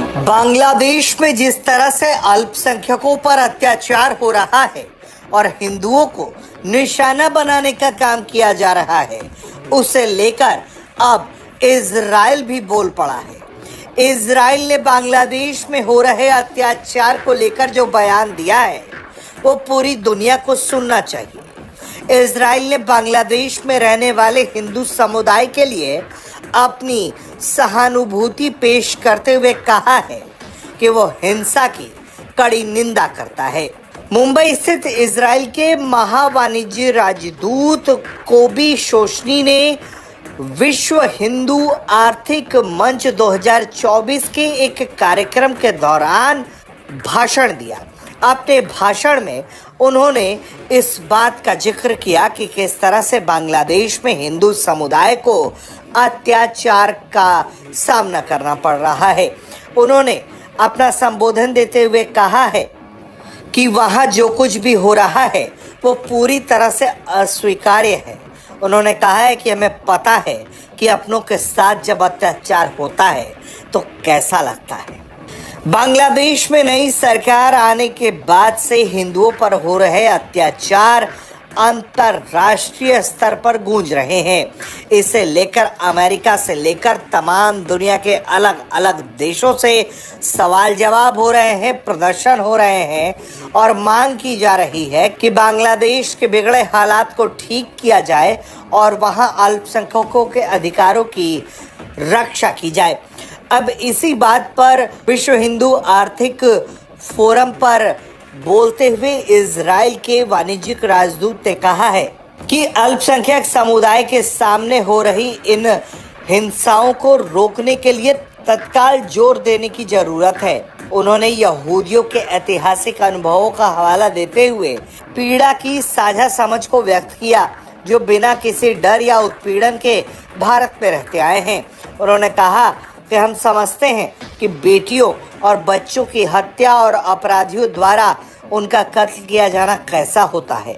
बांग्लादेश में जिस तरह से अल्पसंख्यकों पर अत्याचार हो रहा है और हिंदुओं को निशाना बनाने का काम किया जा रहा है, उसे लेकर अब इजराइल भी बोल पड़ा है। इजराइल ने बांग्लादेश में हो रहे अत्याचार को लेकर जो बयान दिया है वो पूरी दुनिया को सुनना चाहिए। इजराइल ने बांग्लादेश में रहने वाले हिंदू समुदाय के लिए अपनी सहानुभूति पेश करते हुए कहा है कि वो हिंसा की कड़ी निंदा करता है। मुंबई स्थित इजराइल के महावाणिज्य राजदूत कोबी शोशनी ने विश्व हिंदू आर्थिक मंच 2024 के एक कार्यक्रम के दौरान भाषण दिया। अपने भाषण में उन्होंने इस बात का जिक्र किया कि किस तरह से बांग्लादेश में हिंदू समुदाय को अत्याचार का सामना करना पड़ रहा है। उन्होंने अपना संबोधन देते हुए कहा है कि वहाँ जो कुछ भी हो रहा है वो पूरी तरह से अस्वीकार्य है। उन्होंने कहा है कि हमें पता है कि अपनों के साथ जब अत्याचार होता है तो कैसा लगता है। बांग्लादेश में नई सरकार आने के बाद से हिंदुओं पर हो रहे अत्याचार अंतरराष्ट्रीय स्तर पर गूंज रहे हैं। इसे लेकर अमेरिका से लेकर तमाम दुनिया के अलग अलग देशों से सवाल जवाब हो रहे हैं, प्रदर्शन हो रहे हैं और मांग की जा रही है कि बांग्लादेश के बिगड़े हालात को ठीक किया जाए और वहां अल्पसंख्यकों के अधिकारों की रक्षा की जाए। अब इसी बात पर विश्व हिंदू आर्थिक फोरम पर बोलते हुए इजराइल के वाणिज्यिक राजदूत ने कहा है कि अल्पसंख्यक समुदाय के सामने हो रही इन हिंसाओं को रोकने के लिए तत्काल जोर देने की जरूरत है। उन्होंने यहूदियों के ऐतिहासिक अनुभवों का हवाला देते हुए पीड़ा की साझा समझ को व्यक्त किया, जो बिना किसी डर या उत्पीड़न के भारत में रहते आए हैं। उन्होंने कहा कि हम समझते हैं कि बेटियों और बच्चों की हत्या और अपराधियों द्वारा उनका कत्ल किया जाना कैसा होता है।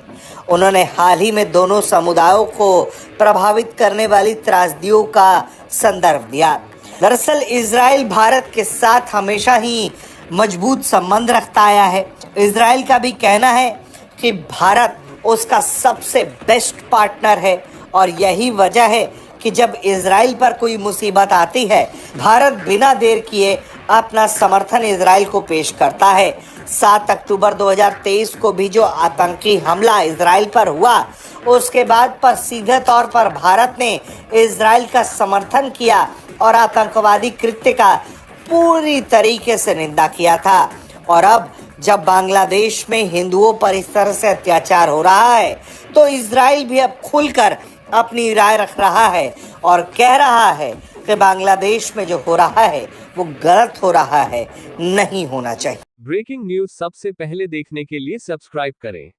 उन्होंने हाल ही में दोनों समुदायों को प्रभावित करने वाली त्रासदियों का संदर्भ दिया। दरअसल इजराइल भारत के साथ हमेशा ही मजबूत संबंध रखता आया है। इजराइल का भी कहना है कि भारत उसका सबसे बेस्ट पार्टनर है और यही वजह है कि जब इजराइल पर कोई मुसीबत आती है, भारत बिना देर किए अपना समर्थन इजराइल को पेश करता है। 7 अक्टूबर 2023 को भी जो आतंकी हमला इजराइल पर हुआ, उसके बाद पर सीधे तौर पर भारत ने इजराइल का समर्थन किया और आतंकवादी कृत्य का पूरी तरीके से निंदा किया था। और अब जब बांग्लादेश में हिंदुओं पर इस तरह से अत्याचार हो रहा है तो इजराइल भी अब खुलकर अपनी राय रख रहा है और कह रहा है कि बांग्लादेश में जो हो रहा है वो गलत हो रहा है, नहीं होना चाहिए। ब्रेकिंग न्यूज सबसे पहले देखने के लिए सब्सक्राइब करें।